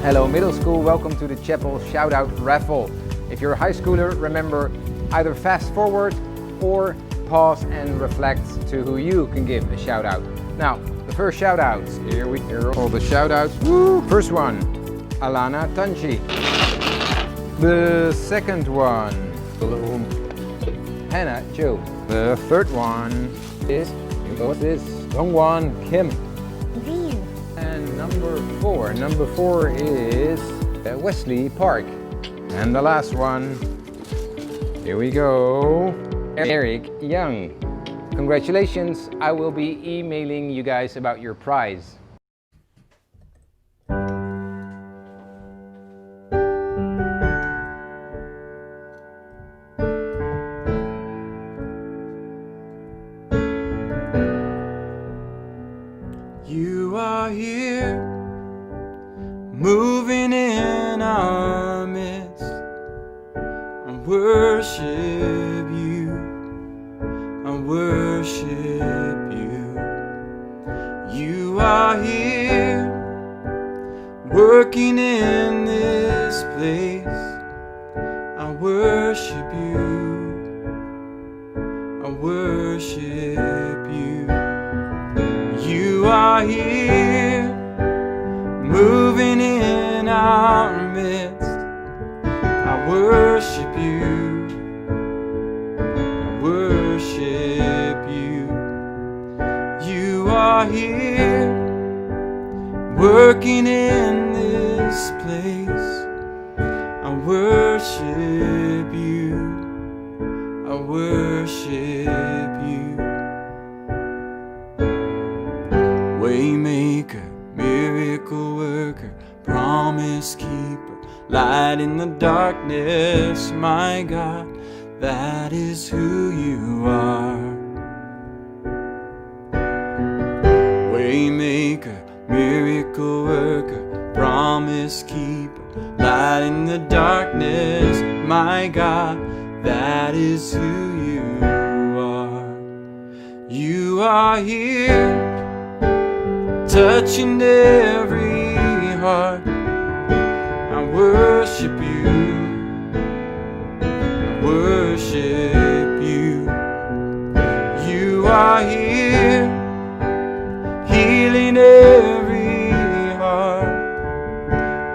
Hello middle school, welcome to the Chapel Shoutout Raffle. If you're a high schooler, remember either fast forward or pause and reflect to who you can give a shout out. Now, the first shout outs, here are all the shout outs. Woo! First one, Alana Tanji. The second one, Hannah Joe. The third one is, Dongwon Kim. And number four is Wesley Park. And the last one, here we go, Eric Young. Congratulations, I will be emailing you guys about your prize. You are here, moving in our midst. I worship you, I worship you. You are here, working in this place. I worship you, I worship you. You are here, moving in our midst. I worship you, I worship you. You are here, working in this place. I worship you, I worship you. Waymaker, miracle worker, promise keeper, light in the darkness, my God, that is who you are. Waymaker, miracle worker, promise keeper, light in the darkness, my God, that is who you are. You are here, touching every heart. I worship you, I worship you. You are here, healing every heart.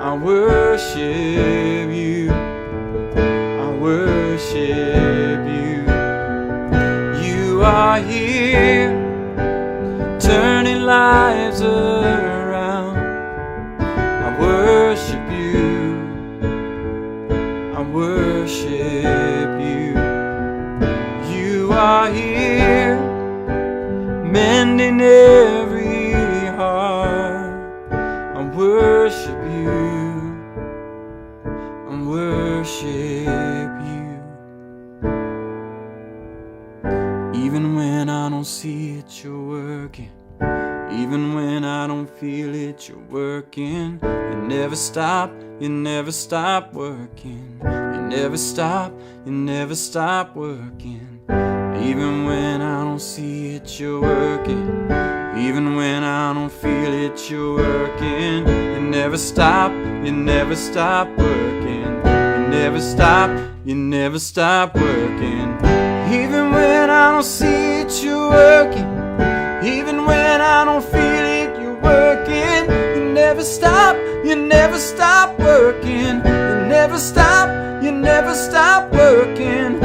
I worship you, I worship you. You are here, turning lives around. I worship you, I worship you. You are here, mending every heart. I worship you, I worship you. Even when I don't see it, you're working. Even when I don't feel it, you're working. You never stop, you never stop working. You never stop, you never stop working. Even when I don't see it, you're working. Even when I don't feel it, you're working. You never stop, you never stop working. You never stop, you never stop working. Even when I don't see it, you're working. Even when I don't feel it, you're working. You never stop, you never stop working. You never stop, you never stop working.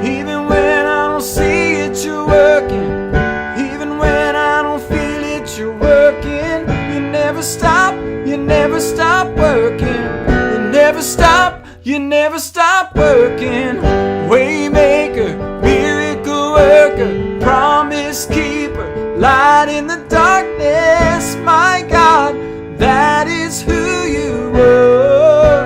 Even when I don't see it, you're working. Even when I don't feel it, you're working. You never stop, you never stop working. You never stop, you never stop working. Waymaker, miracle worker, promise keeper, light in the darkness, my God, that is who you are.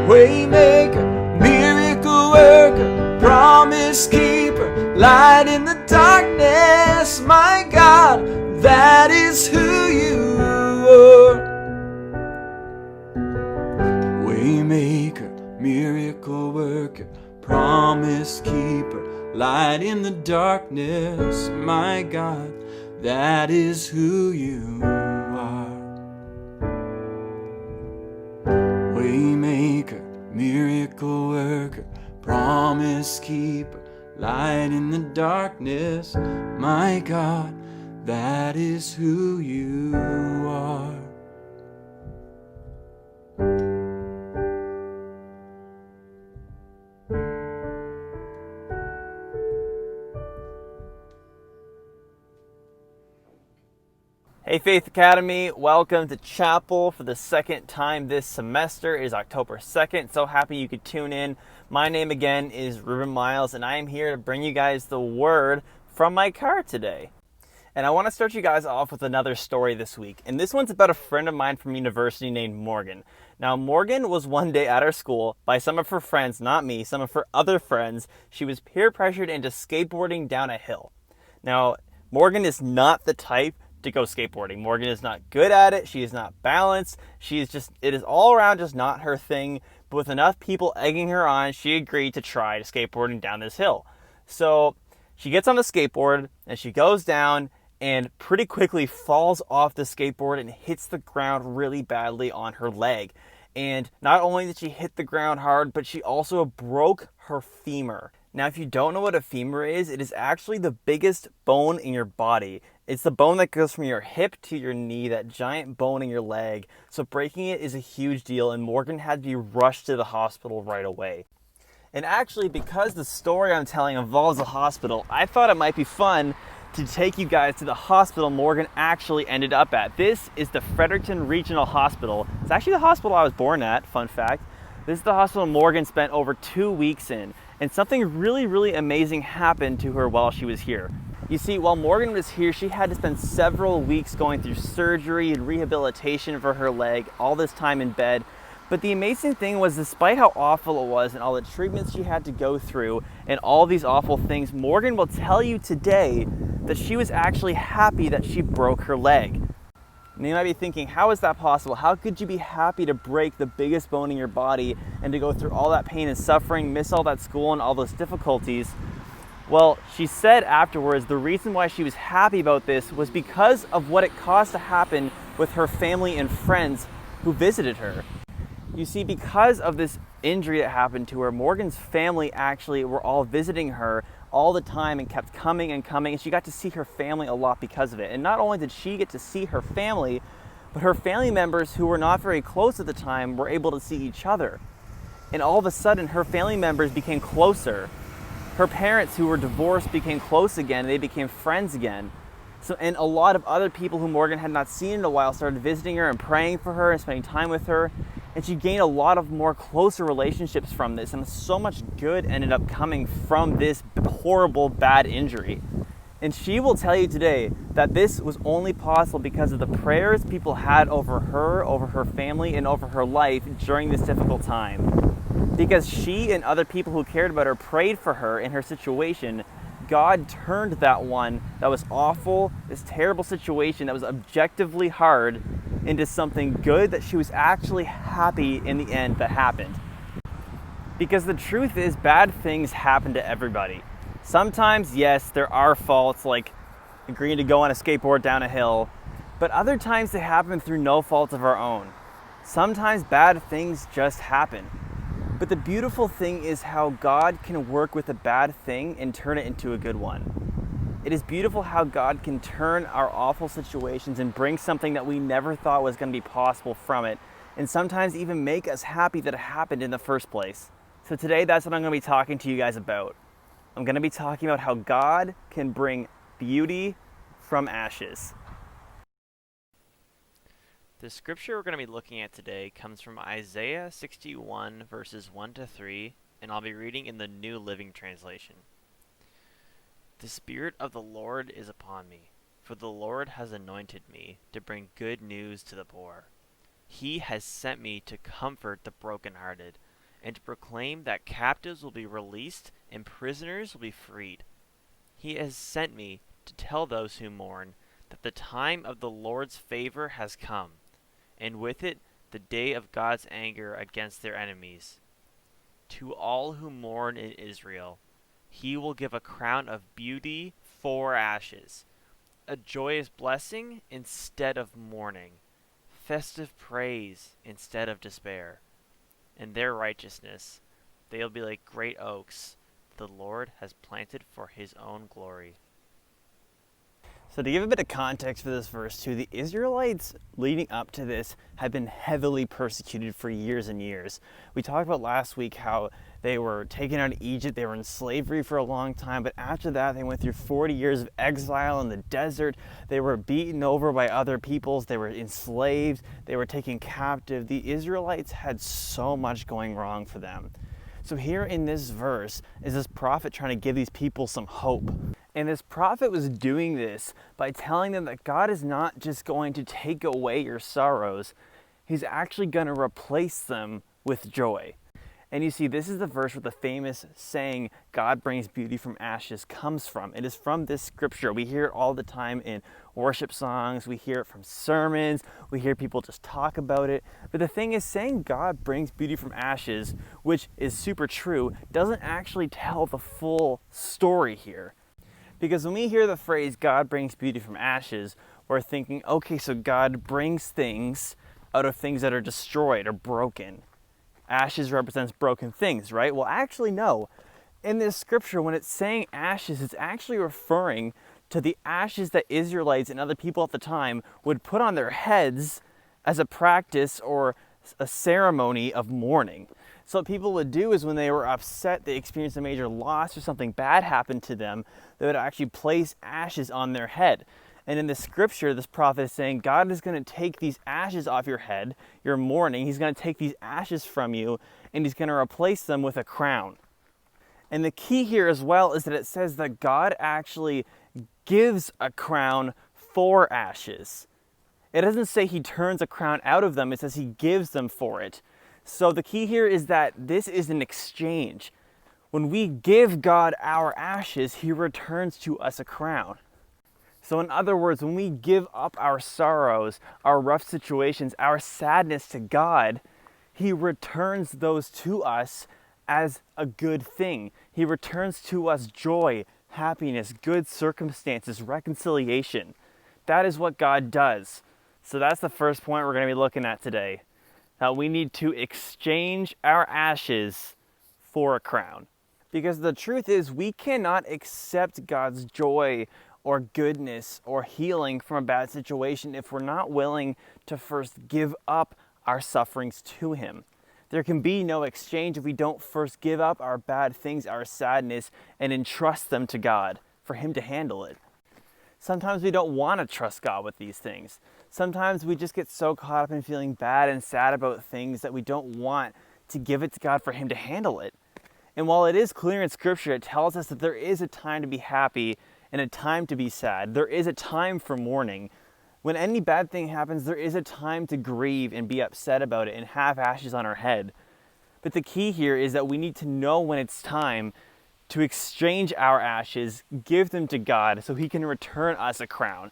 Waymaker, miracle worker, promise keeper, light in the darkness, my God, that is who you are. Waymaker, miracle worker, promise keeper, light in the darkness, my God, that is who you are. promise keeper, light in the darkness. My God, that is who you are. Hey Faith Academy, welcome to chapel for the second time this semester. It is October 2nd. So happy you could tune in. My name again is Ruben Miles, and I am here to bring you guys the word from my car today. And I want to start you guys off with another story this week. And this one's about a friend of mine from university named Morgan. Now, Morgan was one day at our school by some of her friends, not me, some of her other friends. She was peer pressured into skateboarding down a hill. Now, Morgan is not the type to go skateboarding. Morgan is not good at it. She is not balanced. It is all around just not her thing. But with enough people egging her on, she agreed to try to skateboarding down this hill. So she gets on the skateboard and she goes down and pretty quickly falls off the skateboard and hits the ground really badly on her leg. And not only did she hit the ground hard, but she also broke her femur. Now, if you don't know what a femur is, it is actually the biggest bone in your body. It's the bone that goes from your hip to your knee, that giant bone in your leg. So breaking it is a huge deal, and Morgan had to be rushed to the hospital right away. And actually, because the story I'm telling involves a hospital, I thought it might be fun to take you guys to the hospital Morgan actually ended up at. This is the Fredericton Regional Hospital. It's actually the hospital I was born at, fun fact. This is the hospital Morgan spent over 2 weeks in, and something really, really amazing happened to her while she was here. You see, while Morgan was here, she had to spend several weeks going through surgery and rehabilitation for her leg, all this time in bed. But the amazing thing was, despite how awful it was and all the treatments she had to go through and all these awful things, Morgan will tell you today that she was actually happy that she broke her leg. And you might be thinking, how is that possible? How could you be happy to break the biggest bone in your body and to go through all that pain and suffering, miss all that school and all those difficulties? Well, she said afterwards the reason why she was happy about this was because of what it caused to happen with her family and friends who visited her. You see, because of this injury that happened to her, Morgan's family actually were all visiting her all the time and kept coming and coming, and she got to see her family a lot because of it. And not only did she get to see her family, but her family members who were not very close at the time were able to see each other. And all of a sudden, her family members became closer. Her parents who were divorced became close again, and they became friends again. And a lot of other people who Morgan had not seen in a while started visiting her and praying for her and spending time with her. And she gained a lot of more closer relationships from this, and so much good ended up coming from this horrible, bad injury. And she will tell you today that this was only possible because of the prayers people had over her family, and over her life during this difficult time. Because she and other people who cared about her prayed for her in her situation, God turned that one that was awful, this terrible situation that was objectively hard, into something good that she was actually happy in the end that happened. Because the truth is, bad things happen to everybody. Sometimes, yes, there are faults, like agreeing to go on a skateboard down a hill, but other times they happen through no fault of our own. Sometimes bad things just happen. But the beautiful thing is how God can work with a bad thing and turn it into a good one. It is beautiful how God can turn our awful situations and bring something that we never thought was going to be possible from it, and sometimes even make us happy that it happened in the first place. So today, that's what I'm going to be talking to you guys about. I'm going to be talking about how God can bring beauty from ashes. The scripture we're going to be looking at today comes from Isaiah 61 verses 1 to 3, and I'll be reading in the New Living Translation. The Spirit of the Lord is upon me, for the Lord has anointed me to bring good news to the poor. He has sent me to comfort the brokenhearted, and to proclaim that captives will be released and prisoners will be freed. He has sent me to tell those who mourn that the time of the Lord's favor has come, and with it the day of God's anger against their enemies. To all who mourn in Israel, He will give a crown of beauty for ashes, a joyous blessing instead of mourning, festive praise instead of despair. In their righteousness, they will be like great oaks, the Lord has planted for his own glory. So to give a bit of context for this verse too, the Israelites leading up to this had been heavily persecuted for years and years. We talked about last week how they were taken out of Egypt, they were in slavery for a long time, but after that they went through 40 years of exile in the desert. They were beaten over by other peoples, they were enslaved, they were taken captive. The Israelites had so much going wrong for them. So here in this verse is this prophet trying to give these people some hope. And this prophet was doing this by telling them that God is not just going to take away your sorrows, he's actually going to replace them with joy. And you see, this is the verse where the famous saying, God brings beauty from ashes, comes from. It is from this scripture. We hear it all the time in worship songs. We hear it from sermons. We hear people just talk about it. But the thing is, saying God brings beauty from ashes, which is super true, doesn't actually tell the full story here. Because when we hear the phrase, God brings beauty from ashes, we're thinking, okay, so God brings things out of things that are destroyed or broken. Ashes represents broken things, right? Well, actually, no. In this scripture, when it's saying ashes, it's actually referring to the ashes that Israelites and other people at the time would put on their heads as a practice or a ceremony of mourning. So what people would do is when they were upset, they experienced a major loss or something bad happened to them, they would actually place ashes on their head. And in the scripture, this prophet is saying, God is going to take these ashes off your head, your mourning. He's going to take these ashes from you, and he's going to replace them with a crown. And the key here as well is that it says that God actually gives a crown for ashes. It doesn't say he turns a crown out of them, it says he gives them for it. So the key here is that this is an exchange. When we give God our ashes, he returns to us a crown. So in other words, when we give up our sorrows, our rough situations, our sadness to God, he returns those to us as a good thing. He returns to us joy, happiness, good circumstances, reconciliation. That is what God does. So that's the first point we're going to be looking at today. We need to exchange our ashes for a crown. Because the truth is, we cannot accept God's joy or goodness or healing from a bad situation if we're not willing to first give up our sufferings to him. There can be no exchange if we don't first give up our bad things, our sadness, and entrust them to God for him to handle it. Sometimes we don't want to trust God with these things. Sometimes we just get so caught up in feeling bad and sad about things that we don't want to give it to God for him to handle it. And while it is clear in scripture, it tells us that there is a time to be happy and a time to be sad. There is a time for mourning. When any bad thing happens, there is a time to grieve and be upset about it and have ashes on our head. But the key here is that we need to know when it's time to exchange our ashes, give them to God so he can return us a crown.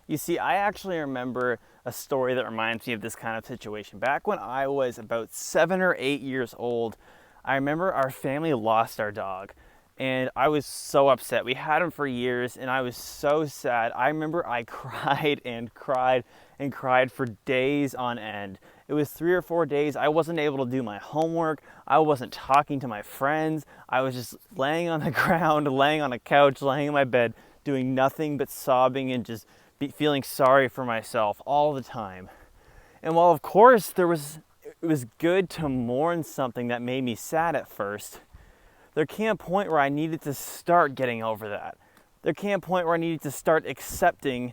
You see, I actually remember a story that reminds me of this kind of situation. Back when I was about 7 or 8 years old, I remember our family lost our dog. And I was so upset. We had him for years and I was so sad. I remember I cried and cried and cried for days on end. It was 3 or 4 days. I wasn't able to do my homework. I wasn't talking to my friends. I was just laying on the ground, laying on a couch, laying in my bed, doing nothing but sobbing and just feeling sorry for myself all the time. And while of course it was good to mourn something that made me sad at first, there came a point where I needed to start getting over that. There came a point where I needed to start accepting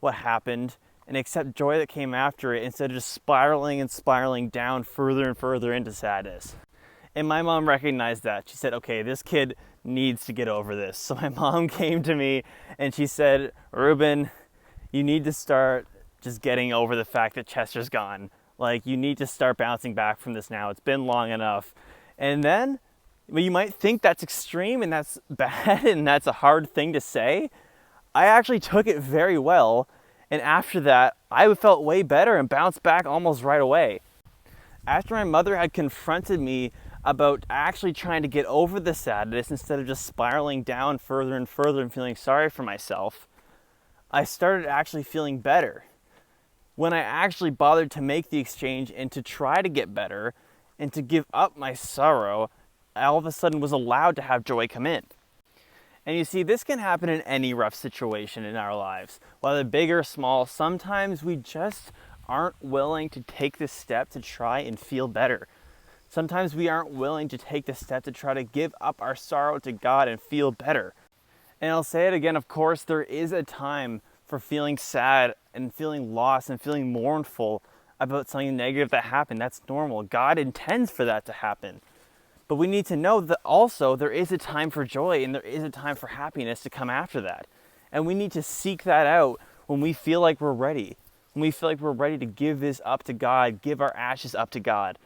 what happened and accept joy that came after it instead of just spiraling and spiraling down further and further into sadness. And my mom recognized that. She said, okay, this kid needs to get over this. So my mom came to me and she said, Ruben, you need to start just getting over the fact that Chester's gone. Like, you need to start bouncing back from this now. It's been long enough. And then, well, you might think that's extreme and that's bad and that's a hard thing to say. I actually took it very well. And after that, I felt way better and bounced back almost right away. After my mother had confronted me about actually trying to get over the sadness instead of just spiraling down further and further and feeling sorry for myself, I started actually feeling better. When I actually bothered to make the exchange and to try to get better and to give up my sorrow, all of a sudden was allowed to have joy come in. And you see, this can happen in any rough situation in our lives, whether big or small. Sometimes we just aren't willing to take this step to try and feel better. Sometimes we aren't willing to take the step to try to give up our sorrow to God and feel better. And I'll say it again, of course, there is a time for feeling sad and feeling lost and feeling mournful about something negative that happened. That's normal. God intends for that to happen. But we need to know that also there is a time for joy and there is a time for happiness to come after that. And we need to seek that out when we feel like we're ready. When we feel like we're ready to give this up to God, give our ashes up to God.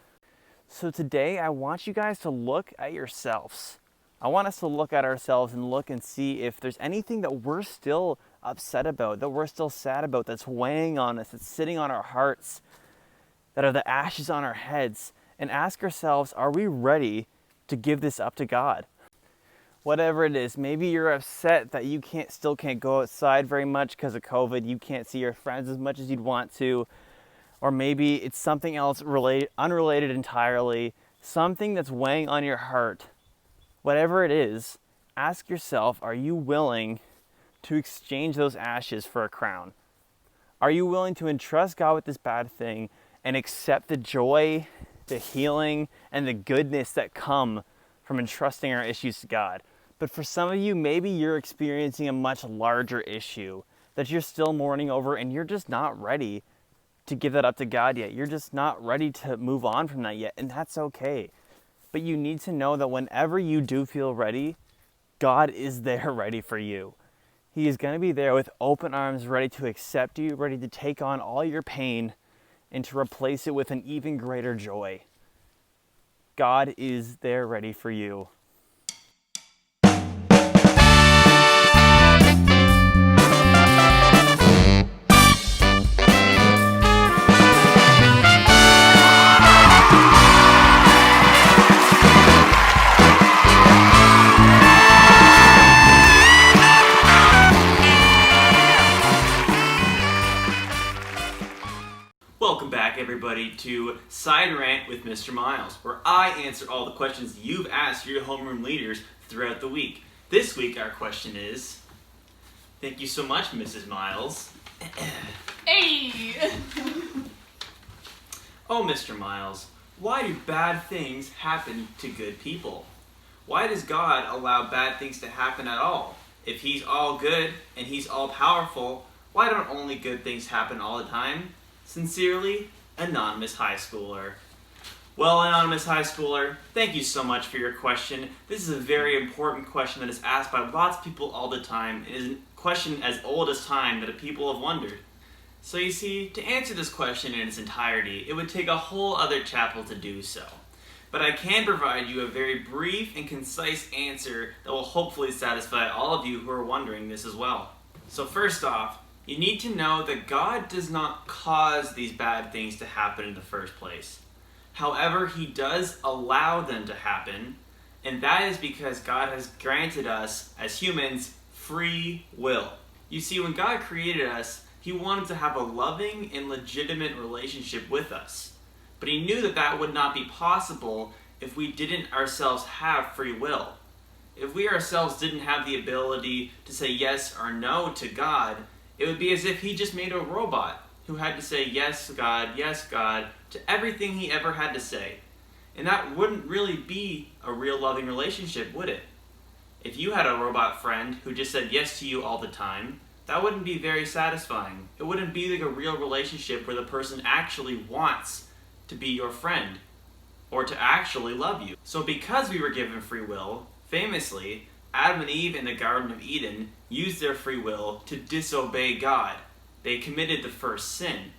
So today I want you guys to look at yourselves. I want us to look at ourselves and look and see if there's anything that we're still upset about, that we're still sad about, that's weighing on us, that's sitting on our hearts, that are the ashes on our heads. And ask ourselves, are we ready to give this up to God? Whatever it is, maybe you're upset that you still can't go outside very much because of COVID. You can't see your friends as much as you'd want to. Or maybe it's something else unrelated entirely, something that's weighing on your heart. Whatever it is, ask yourself, are you willing to exchange those ashes for a crown? Are you willing to entrust God with this bad thing and accept the joy, the healing, and the goodness that come from entrusting our issues to God? But for some of you, maybe you're experiencing a much larger issue that you're still mourning over and you're just not ready to give that up to God yet. You're just not ready to move on from that yet, and that's okay. But you need to know that whenever you do feel ready, God is there ready for you. He is going to be there with open arms, ready to accept you, ready to take on all your pain and to replace it with an even greater joy. God is there ready for you. Welcome back, everybody, to Side Rant with Mr. Miles, where I answer all the questions you've asked your homeroom leaders throughout the week. This week, our question is, thank you so much, Mrs. Miles. Hey! Oh, Mr. Miles, why do bad things happen to good people? Why does God allow bad things to happen at all? If He's all good and He's all powerful, why don't only good things happen all the time? Sincerely, Anonymous High Schooler. Well, Anonymous High Schooler, thank you so much for your question. This is a very important question that is asked by lots of people all the time. It is a question as old as time that people have wondered. So you see, to answer this question in its entirety, it would take a whole other chapel to do so. But I can provide you a very brief and concise answer that will hopefully satisfy all of you who are wondering this as well. So first off, you need to know that God does not cause these bad things to happen in the first place. However, He does allow them to happen, and that is because God has granted us, as humans, free will. You see, when God created us, He wanted to have a loving and legitimate relationship with us. But He knew that that would not be possible if we didn't ourselves have free will. If we ourselves didn't have the ability to say yes or no to God, it would be as if He just made a robot who had to say yes, God, to everything He ever had to say. And that wouldn't really be a real loving relationship, would it? If you had a robot friend who just said yes to you all the time, that wouldn't be very satisfying. It wouldn't be like a real relationship where the person actually wants to be your friend or to actually love you. So because we were given free will, famously, Adam and Eve in the Garden of Eden used their free will to disobey God. They committed the first sin.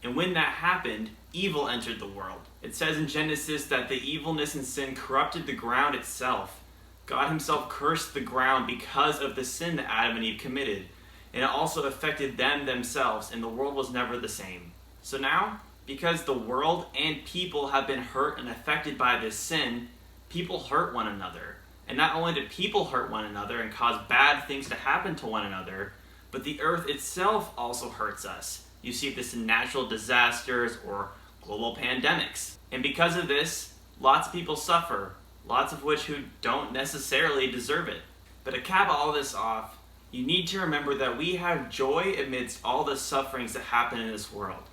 And when that happened, evil entered the world. It says in Genesis that the evilness and sin corrupted the ground itself. God Himself cursed the ground because of the sin that Adam and Eve committed. And it also affected them themselves, and the world was never the same. So now, because the world and people have been hurt and affected by this sin, people hurt one another. And not only do people hurt one another and cause bad things to happen to one another, but the earth itself also hurts us. You see this in natural disasters or global pandemics. And because of this, lots of people suffer. lots of which who don't necessarily deserve it. But to cap all this off, you need to remember that we have joy amidst all the sufferings that happen in this world.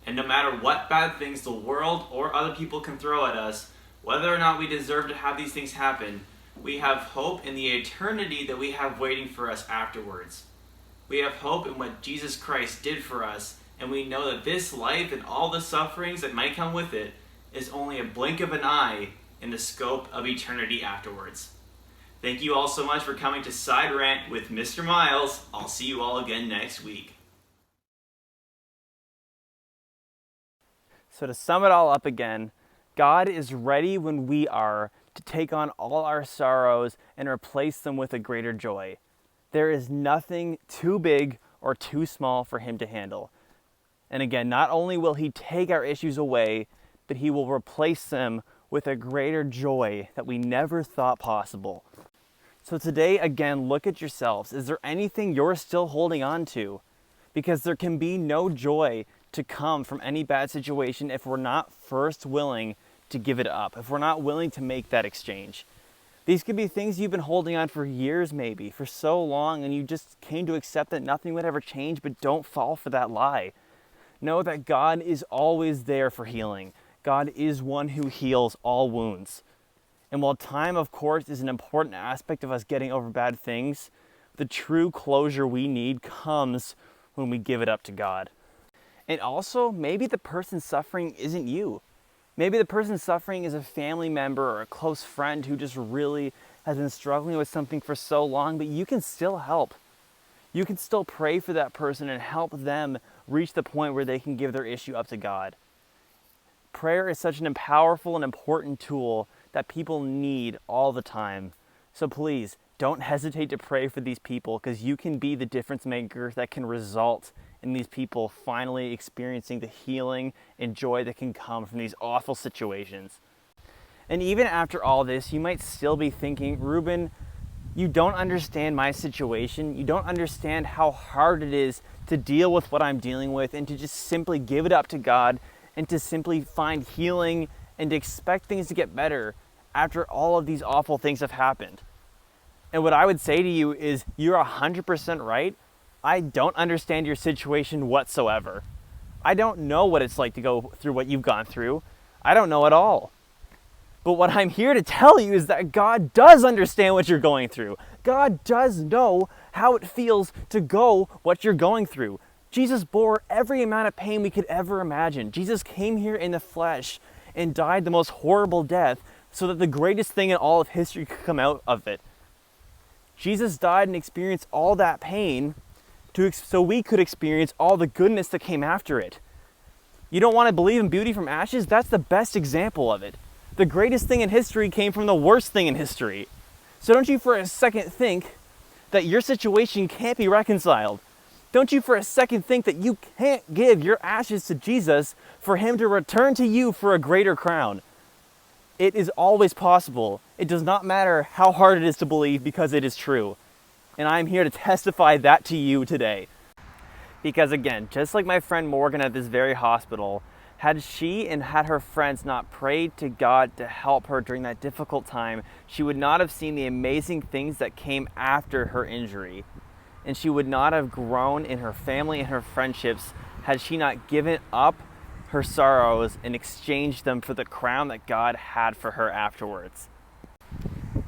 And no matter what bad things the world or other people can throw at us, whether or not we deserve to have these things happen, we have hope in the eternity that we have waiting for us afterwards. We have hope in what Jesus Christ did for us, and we know that this life and all the sufferings that might come with it is only a blink of an eye in the scope of eternity afterwards. Thank you all so much for coming to Side Rant with Mr. Miles. I'll see you all again next week. So to sum it all up again, God is ready when we are to take on all our sorrows and replace them with a greater joy. There is nothing too big or too small for him to handle. And again, not only will he take our issues away, but he will replace them with a greater joy that we never thought possible. So today, again, look at yourselves. Is there anything you're still holding on to? Because there can be no joy to come from any bad situation if we're not first willing to give it up, if we're not willing to make that exchange. These could be things you've been holding on for years, maybe, for so long, and you just came to accept that nothing would ever change, but don't fall for that lie. Know that God is always there for healing. God is one who heals all wounds. And while time, of course, is an important aspect of us getting over bad things, the true closure we need comes when we give it up to God. And also, maybe the person suffering isn't you. Maybe the person suffering is a family member or a close friend who just really has been struggling with something for so long, but you can still help. You can still pray for that person and help them reach the point where they can give their issue up to God. Prayer is such an powerful and important tool that people need all the time. So please, don't hesitate to pray for these people, because you can be the difference maker that can result in these people finally experiencing the healing and joy that can come from these awful situations. And even after all this, you might still be thinking, Ruben, you don't understand my situation. You don't understand how hard it is to deal with what I'm dealing with and to just simply give it up to God and to simply find healing and to expect things to get better after all of these awful things have happened. And what I would say to you is, you're 100% right. I don't understand your situation whatsoever. I don't know what it's like to go through what you've gone through. I don't know at all. But what I'm here to tell you is that God does understand what you're going through. God does know how it feels to go what you're going through. Jesus bore every amount of pain we could ever imagine. Jesus came here in the flesh and died the most horrible death so that the greatest thing in all of history could come out of it. Jesus died and experienced all that pain so we could experience all the goodness that came after it. You don't want to believe in beauty from ashes? That's the best example of it. The greatest thing in history came from the worst thing in history. So don't you for a second think that your situation can't be reconciled. Don't you for a second think that you can't give your ashes to Jesus for him to return to you for a greater crown. It is always possible. It does not matter how hard it is to believe, because it is true. And I'm here to testify that to you today. Because again, just like my friend Morgan at this very hospital, had she and had her friends not prayed to God to help her during that difficult time, she would not have seen the amazing things that came after her injury. And she would not have grown in her family and her friendships had she not given up her sorrows and exchanged them for the crown that God had for her afterwards.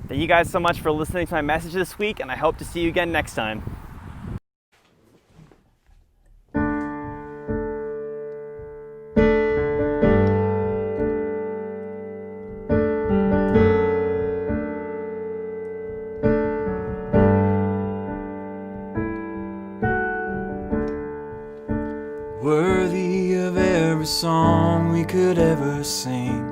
Thank you guys so much for listening to my message this week, and I hope to see you again next time. Worthy of every song we could ever sing,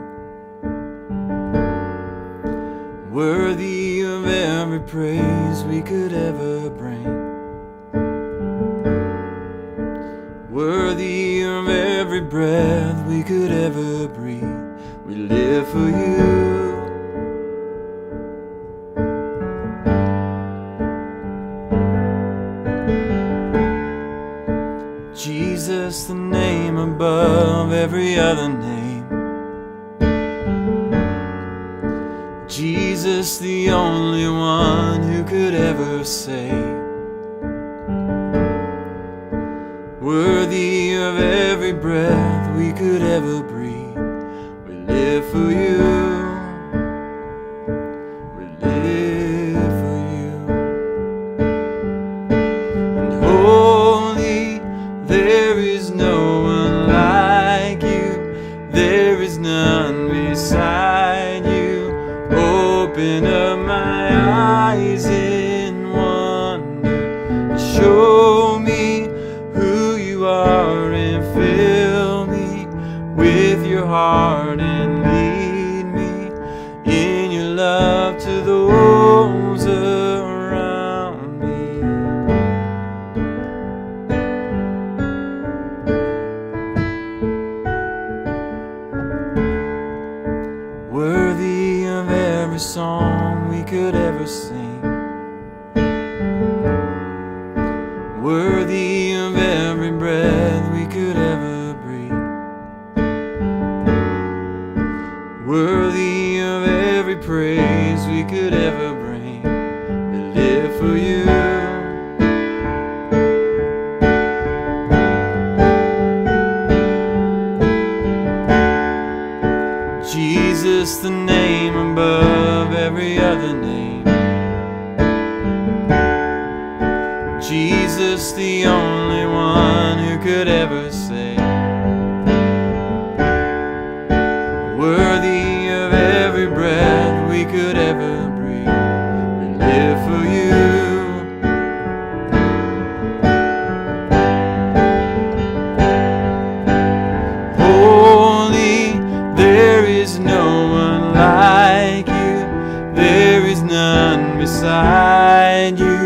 worthy of every praise we could ever bring, worthy of every breath we could ever breathe. We live for you. Jesus, the name above every other name. Jesus, the only one who could ever save. Worthy of every breath we could ever breathe. We live for you. We live for you. And holy, there is no one like you. There is none beside you. Open up my eyes in wonder. Show me who you are and fill me with your heart and lead me in your love to those around me. Worthy of every song we could ever sing. Worthy of every breath we could ever breathe. Worthy of every praise we could ever bring. We live for you. Jesus, the name above every other name. Jesus, the only one who could ever save. Worthy of every breath we could ever breathe. We live for you. Holy, there is no one like you. There is none beside you.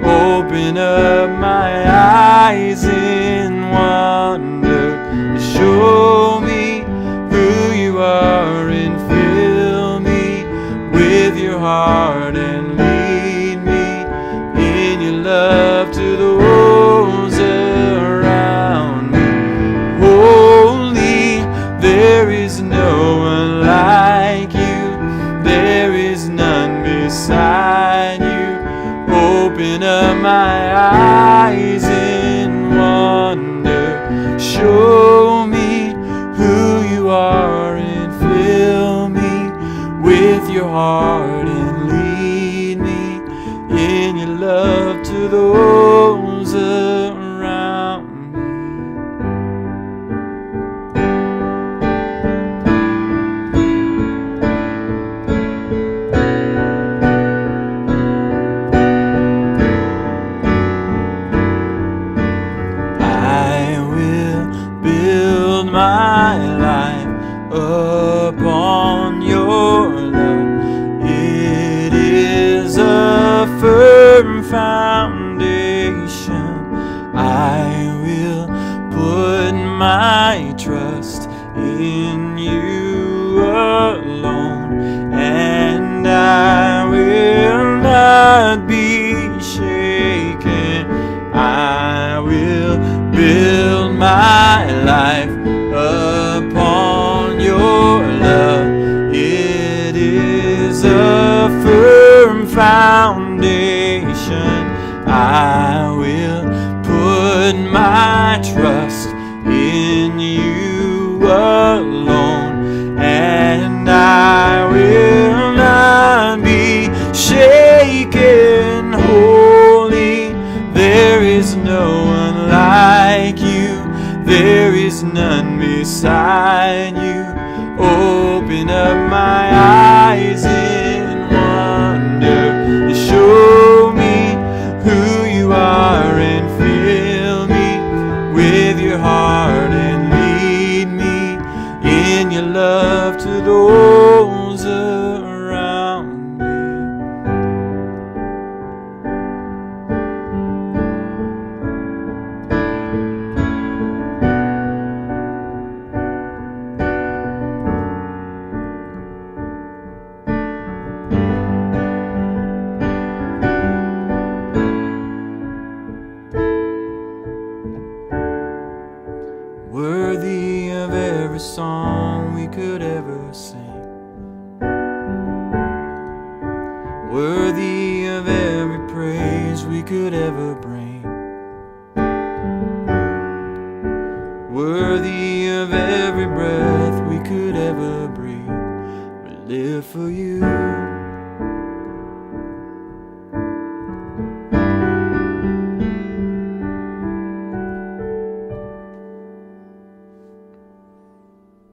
Open up my eyes in wonder. Show me who you are and fill me with your heart and lead me in your love to those around me. Holy, there is no one like you. There is none beside you. Open up my eyes in wonder. Show me who you are and fill me with your heart and lead me in your love to those around me. My life upon your love. It is a firm foundation. I will put my trust in you alone, and I will not be shaken. I will build my life upon your love. It is a firm foundation. I will put my trust in you alone, and I will not be shaken. Holy, there is no one like you. There is none beside you. Open up my eyes in wonder. Show me who you are and fill me with your heart and lead me in your love to those around me. Worthy of every song we could ever sing. worthy of every praise we could ever bring, worthy of every breath we could ever breathe. We live for you.